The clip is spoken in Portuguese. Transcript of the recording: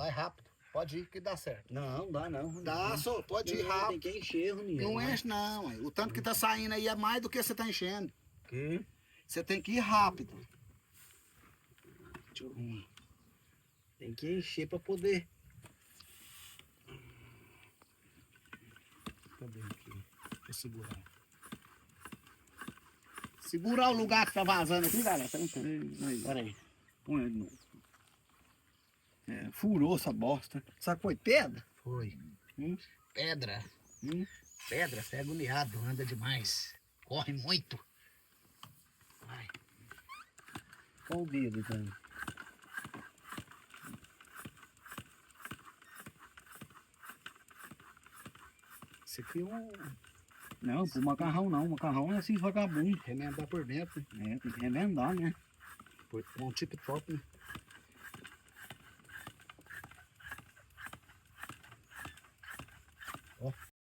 Vai rápido. Pode ir que dá certo. Não, dá não. Dá, só, pode ir Tem rápido. que encher, Roniel. Não enche não, ué. O tanto que tá saindo aí é mais do que você tá enchendo. Que? Você tem que ir rápido. Tem que encher pra poder. Cadê aqui? Deixa eu segurar. Segurar o lugar que tá vazando aqui, galera. Pera aí. Põe ele de novo. É, furou essa bosta. Sabe que foi pedra? Foi. Pedra. Hum? Pedra, você é agoniado, anda demais. Corre muito. Vai. Qual o dedo, então? Esse aqui é um... Não, pro macarrão não. O macarrão é assim vagabundo. remendar por dentro. É, tem que remendar, né? Um tip top, né?